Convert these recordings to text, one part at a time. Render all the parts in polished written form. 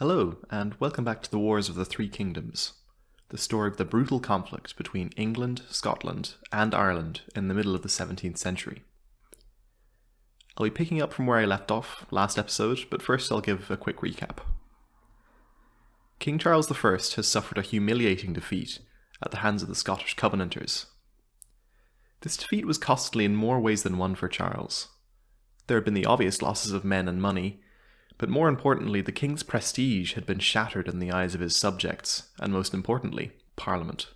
Hello, and welcome back to the Wars of the Three Kingdoms, the story of the brutal conflict between England, Scotland, and Ireland in the middle of the 17th century. I'll be picking up from where I left off last episode, but first I'll give a quick recap. King Charles I has suffered a humiliating defeat at the hands of the Scottish Covenanters. This defeat was costly in more ways than one for Charles. There had been the obvious losses of men and money, but more importantly, the king's prestige had been shattered in the eyes of his subjects, and most importantly, Parliament.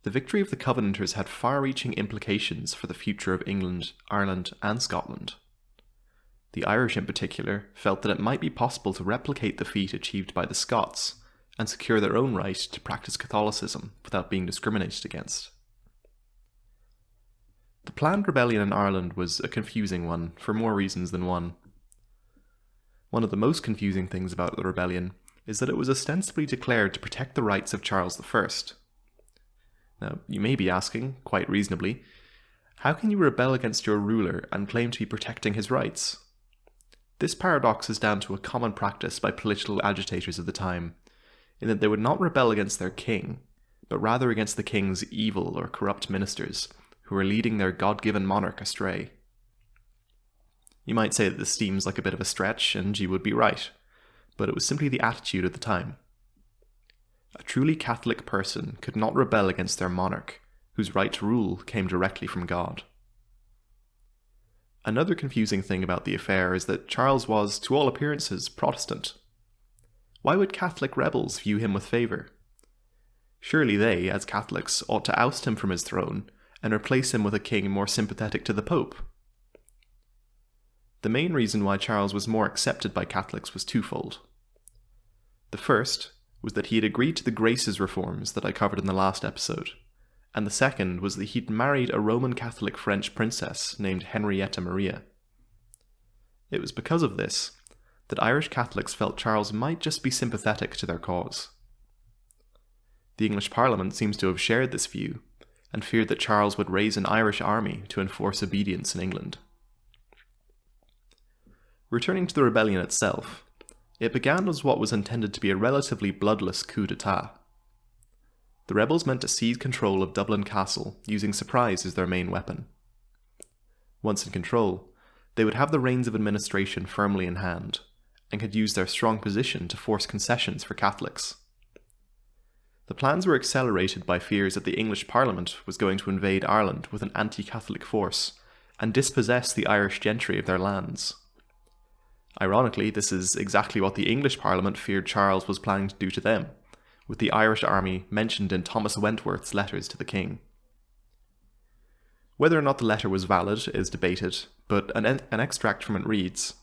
The victory of the Covenanters had far-reaching implications for the future of England, Ireland, and Scotland. The Irish in particular felt that it might be possible to replicate the feat achieved by the Scots and secure their own right to practice Catholicism without being discriminated against. The planned rebellion in Ireland was a confusing one, for more reasons than one. One of the most confusing things about the rebellion is that it was ostensibly declared to protect the rights of Charles I. Now, you may be asking, quite reasonably, how can you rebel against your ruler and claim to be protecting his rights? This paradox is down to a common practice by political agitators of the time, in that they would not rebel against their king, but rather against the king's evil or corrupt ministers, who were leading their God-given monarch astray. You might say that this seems like a bit of a stretch, and you would be right, but it was simply the attitude at the time. A truly Catholic person could not rebel against their monarch, whose right to rule came directly from God. Another confusing thing about the affair is that Charles was, to all appearances, Protestant. Why would Catholic rebels view him with favour? Surely they, as Catholics, ought to oust him from his throne and replace him with a king more sympathetic to the Pope. The main reason why Charles was more accepted by Catholics was twofold. The first was that he had agreed to the Graces reforms that I covered in the last episode, and the second was that he'd married a Roman Catholic French princess named Henrietta Maria. It was because of this that Irish Catholics felt Charles might just be sympathetic to their cause. The English Parliament seems to have shared this view, and feared that Charles would raise an Irish army to enforce obedience in England. Returning to the rebellion itself, it began as what was intended to be a relatively bloodless coup d'etat. The rebels meant to seize control of Dublin Castle, using surprise as their main weapon. Once in control, they would have the reins of administration firmly in hand, and could use their strong position to force concessions for Catholics. The plans were accelerated by fears that the English Parliament was going to invade Ireland with an anti-Catholic force, and dispossess the Irish gentry of their lands. Ironically, this is exactly what the English Parliament feared Charles was planning to do to them, with the Irish army mentioned in Thomas Wentworth's letters to the king. Whether or not the letter was valid is debated, but an extract from it reads,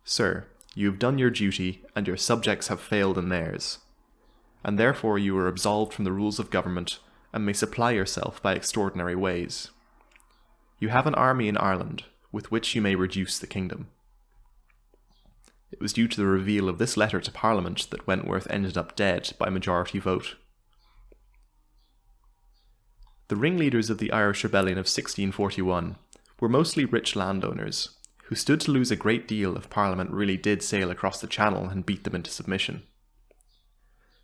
"Sir, you have done your duty, and your subjects have failed in theirs, and therefore you are absolved from the rules of government, and may supply yourself by extraordinary ways. You have an army in Ireland, with which you may reduce the kingdom." It was due to the reveal of this letter to Parliament that Wentworth ended up dead by majority vote. The ringleaders of the Irish Rebellion of 1641 were mostly rich landowners, who stood to lose a great deal if Parliament really did sail across the Channel and beat them into submission.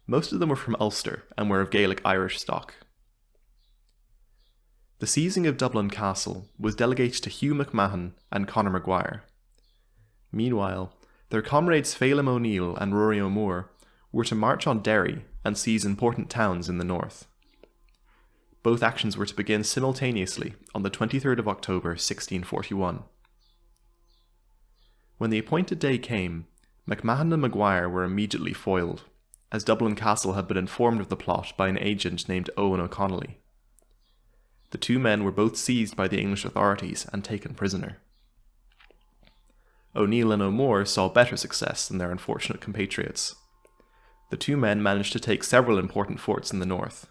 Most of them were from Ulster and were of Gaelic Irish stock. The seizing of Dublin Castle was delegated to Hugh MacMahon and Conor Maguire. Meanwhile, their comrades Phelim O'Neill and Rory O'Moore were to march on Derry and seize important towns in the north. Both actions were to begin simultaneously on the 23rd of October 1641. When the appointed day came, MacMahon and Maguire were immediately foiled, as Dublin Castle had been informed of the plot by an agent named Owen O'Connolly. The two men were both seized by the English authorities and taken prisoner. O'Neill and O'Moore saw better success than their unfortunate compatriots. The two men managed to take several important forts in the north.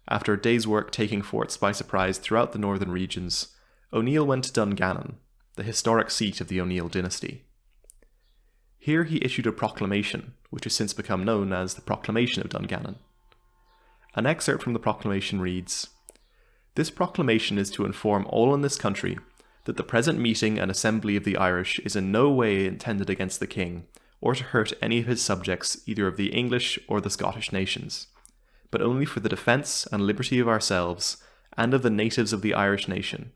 After a day's work taking forts by surprise throughout the northern regions, O'Neill went to Dungannon, the historic seat of the O'Neill dynasty. Here he issued a proclamation, which has since become known as the Proclamation of Dungannon. An excerpt from the proclamation reads, "This proclamation is to inform all in this country that the present meeting and assembly of the Irish is in no way intended against the king, or to hurt any of his subjects, either of the English or the Scottish nations, but only for the defence and liberty of ourselves and of the natives of the Irish nation.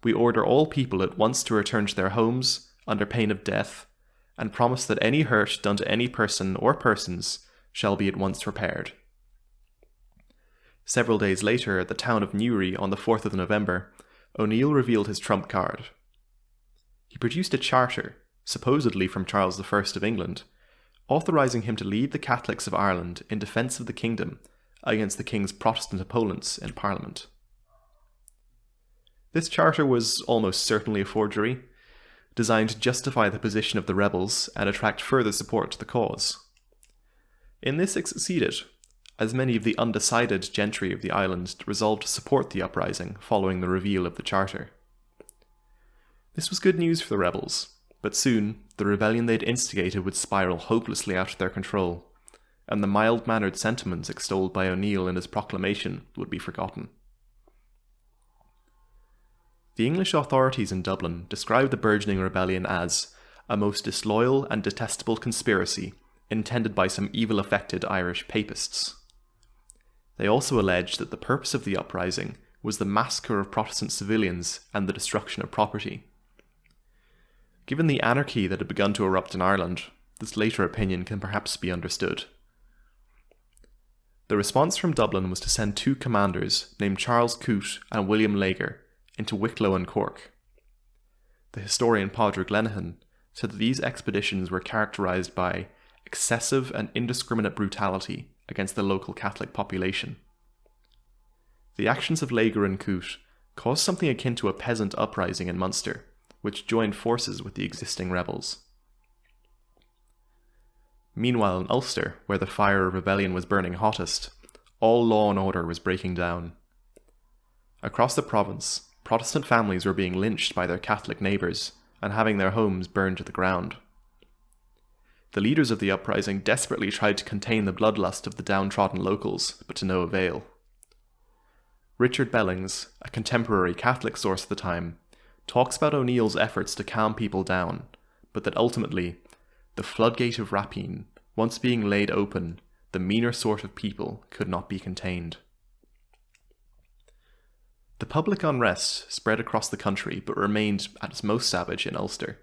We order all people at once to return to their homes under pain of death, and promise that any hurt done to any person or persons shall be at once repaired. Several days later, at the town of Newry on the 4th of November, O'Neill revealed his trump card. He produced a charter, supposedly from Charles I of England, authorising him to lead the Catholics of Ireland in defence of the kingdom against the king's Protestant opponents in Parliament. This charter was almost certainly a forgery, designed to justify the position of the rebels and attract further support to the cause. In this it succeeded, as many of the undecided gentry of the island resolved to support the uprising following the reveal of the charter. This was good news for the rebels, but soon the rebellion they'd instigated would spiral hopelessly out of their control, and the mild-mannered sentiments extolled by O'Neill in his proclamation would be forgotten. The English authorities in Dublin described the burgeoning rebellion as a most disloyal and detestable conspiracy intended by some evil-affected Irish papists. They also alleged that the purpose of the uprising was the massacre of Protestant civilians and the destruction of property. Given the anarchy that had begun to erupt in Ireland, this later opinion can perhaps be understood. The response from Dublin was to send two commanders named Charles Coote and William Lager into Wicklow and Cork. The historian Padraig Lenihan said that these expeditions were characterised by excessive and indiscriminate brutality against the local Catholic population. The actions of Lager and Coote caused something akin to a peasant uprising in Munster, which joined forces with the existing rebels. Meanwhile in Ulster, where the fire of rebellion was burning hottest, all law and order was breaking down. Across the province, Protestant families were being lynched by their Catholic neighbours and having their homes burned to the ground. The leaders of the uprising desperately tried to contain the bloodlust of the downtrodden locals, but to no avail. Richard Bellings, a contemporary Catholic source at the time, talks about O'Neill's efforts to calm people down, but that ultimately, the floodgate of rapine, once being laid open, the meaner sort of people could not be contained. The public unrest spread across the country but remained at its most savage in Ulster.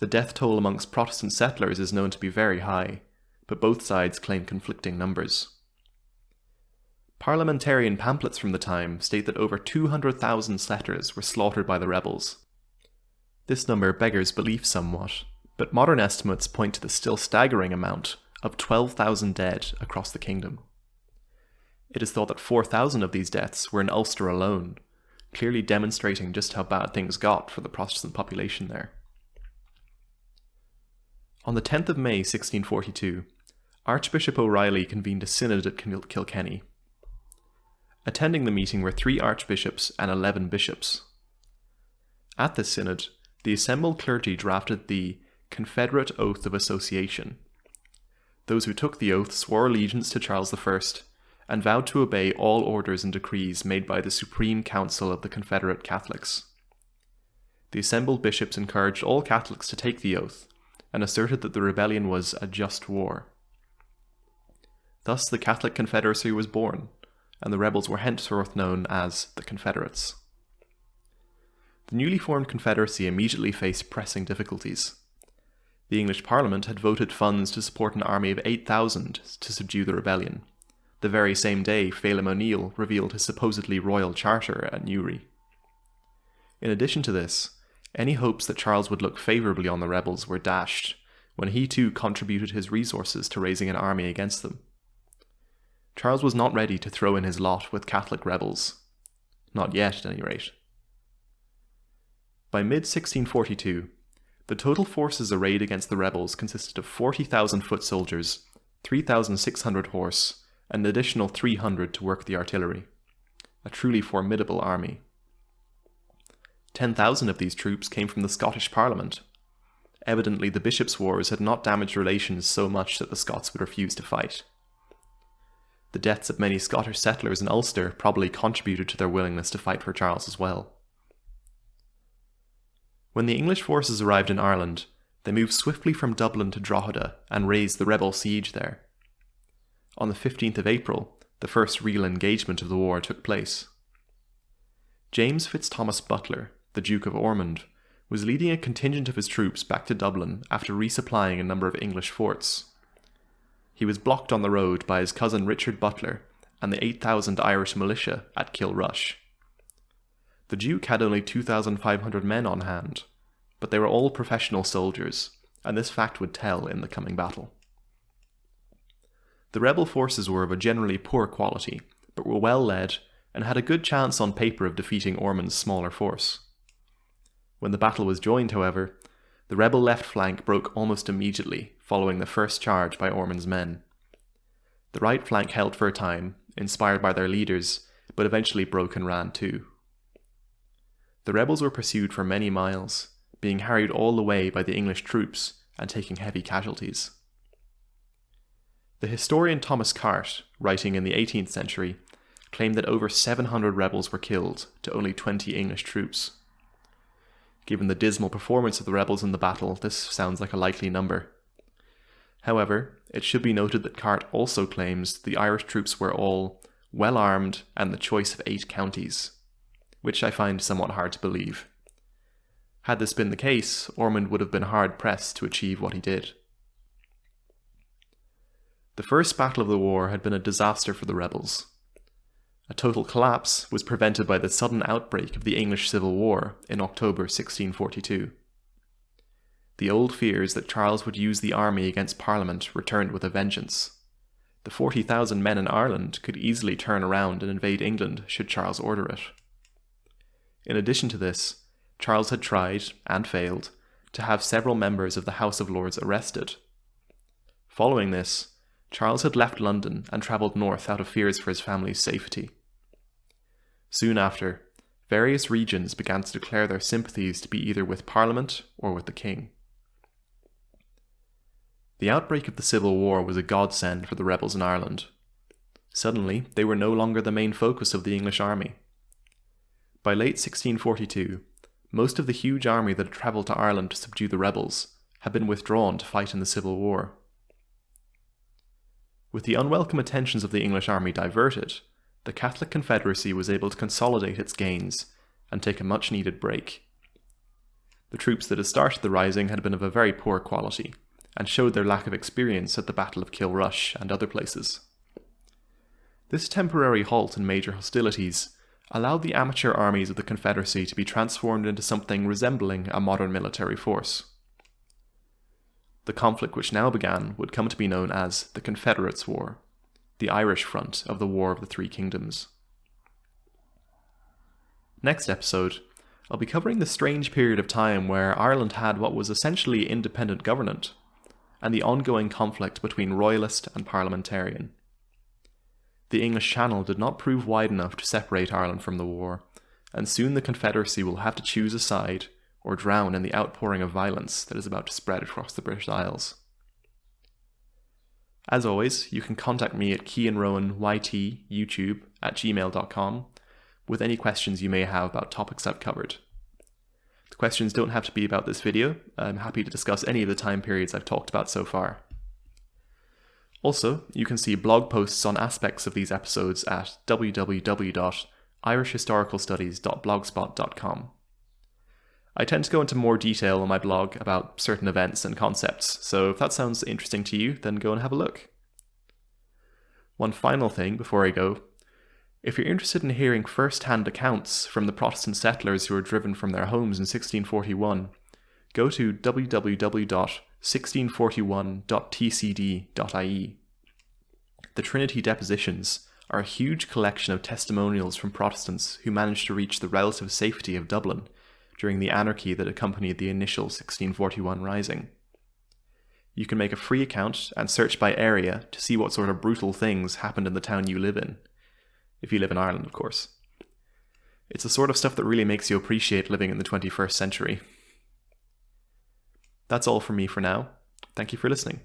The death toll amongst Protestant settlers is known to be very high, but both sides claim conflicting numbers. Parliamentarian pamphlets from the time state that over 200,000 settlers were slaughtered by the rebels. This number beggars belief somewhat, but modern estimates point to the still staggering amount of 12,000 dead across the kingdom. It is thought that 4,000 of these deaths were in Ulster alone, clearly demonstrating just how bad things got for the Protestant population there. On the 10th of May 1642, Archbishop O'Reilly convened a synod at Kilkenny. Attending the meeting were 3 archbishops and 11 bishops. At this synod, the assembled clergy drafted the Confederate Oath of Association. Those who took the oath swore allegiance to Charles I and vowed to obey all orders and decrees made by the Supreme Council of the Confederate Catholics. The assembled bishops encouraged all Catholics to take the oath and asserted that the rebellion was a just war. Thus the Catholic Confederacy was born, and the rebels were henceforth known as the Confederates. The newly formed Confederacy immediately faced pressing difficulties. The English Parliament had voted funds to support an army of 8,000 to subdue the rebellion. The very same day, Phelim O'Neill revealed his supposedly royal charter at Newry. In addition to this, any hopes that Charles would look favourably on the rebels were dashed when he too contributed his resources to raising an army against them. Charles was not ready to throw in his lot with Catholic rebels. Not yet, at any rate. By mid-1642, the total forces arrayed against the rebels consisted of 40,000 foot soldiers, 3,600 horse, and an additional 300 to work the artillery. A truly formidable army. 10,000 of these troops came from the Scottish Parliament. Evidently, the bishops' wars had not damaged relations so much that the Scots would refuse to fight. The deaths of many Scottish settlers in Ulster probably contributed to their willingness to fight for Charles as well. When the English forces arrived in Ireland, they moved swiftly from Dublin to Drogheda and raised the rebel siege there. On the 15th of April, the first real engagement of the war took place. James Fitz Butler, the Duke of Ormond, was leading a contingent of his troops back to Dublin after resupplying a number of English forts. He was blocked on the road by his cousin Richard Butler and the 8,000 Irish militia at Kilrush. The Duke had only 2,500 men on hand, but they were all professional soldiers, and this fact would tell in the coming battle. The rebel forces were of a generally poor quality, but were well led and had a good chance on paper of defeating Ormond's smaller force. When the battle was joined, however, the rebel left flank broke almost immediately following the first charge by Ormond's men. The right flank held for a time, inspired by their leaders, but eventually broke and ran too. The rebels were pursued for many miles, being harried all the way by the English troops and taking heavy casualties. The historian Thomas Carte, writing in the 18th century, claimed that over 700 rebels were killed to only 20 English troops. Given the dismal performance of the rebels in the battle, this sounds like a likely number. However, it should be noted that Carte also claims the Irish troops were all well armed and the choice of 8 counties, which I find somewhat hard to believe. Had this been the case, Ormond would have been hard-pressed to achieve what he did. The first battle of the war had been a disaster for the rebels. A total collapse was prevented by the sudden outbreak of the English Civil War in October 1642. The old fears that Charles would use the army against Parliament returned with a vengeance. The 40,000 men in Ireland could easily turn around and invade England should Charles order it. In addition to this, Charles had tried, and failed, to have several members of the House of Lords arrested. Following this, Charles had left London and travelled north out of fears for his family's safety. Soon after, various regions began to declare their sympathies to be either with Parliament or with the King. The outbreak of the Civil War was a godsend for the rebels in Ireland. Suddenly, they were no longer the main focus of the English army. By late 1642, most of the huge army that had travelled to Ireland to subdue the rebels had been withdrawn to fight in the Civil War. With the unwelcome attentions of the English army diverted, the Catholic Confederacy was able to consolidate its gains and take a much-needed break. The troops that had started the rising had been of a very poor quality, and showed their lack of experience at the Battle of Kilrush and other places. This temporary halt in major hostilities allowed the amateur armies of the Confederacy to be transformed into something resembling a modern military force. The conflict which now began would come to be known as the Confederates' War, the Irish front of the War of the Three Kingdoms. Next episode, I'll be covering the strange period of time where Ireland had what was essentially independent government, and the ongoing conflict between royalist and parliamentarian. The English Channel did not prove wide enough to separate Ireland from the war, and soon the Confederacy will have to choose a side or drown in the outpouring of violence that is about to spread across the British Isles. As always, you can contact me at keanrowanYT@gmail.com with any questions you may have about topics I've covered. The questions don't have to be about this video. I'm happy to discuss any of the time periods I've talked about so far. Also, you can see blog posts on aspects of these episodes at www.irishhistoricalstudies.blogspot.com. I tend to go into more detail on my blog about certain events and concepts, so if that sounds interesting to you, then go and have a look. One final thing before I go. If you're interested in hearing first-hand accounts from the Protestant settlers who were driven from their homes in 1641, go to www.1641.tcd.ie. The Trinity Depositions are a huge collection of testimonials from Protestants who managed to reach the relative safety of Dublin during the anarchy that accompanied the initial 1641 rising. You can make a free account and search by area to see what sort of brutal things happened in the town you live in. If you live in Ireland, of course. It's the sort of stuff that really makes you appreciate living in the 21st century. That's all from me for now. Thank you for listening.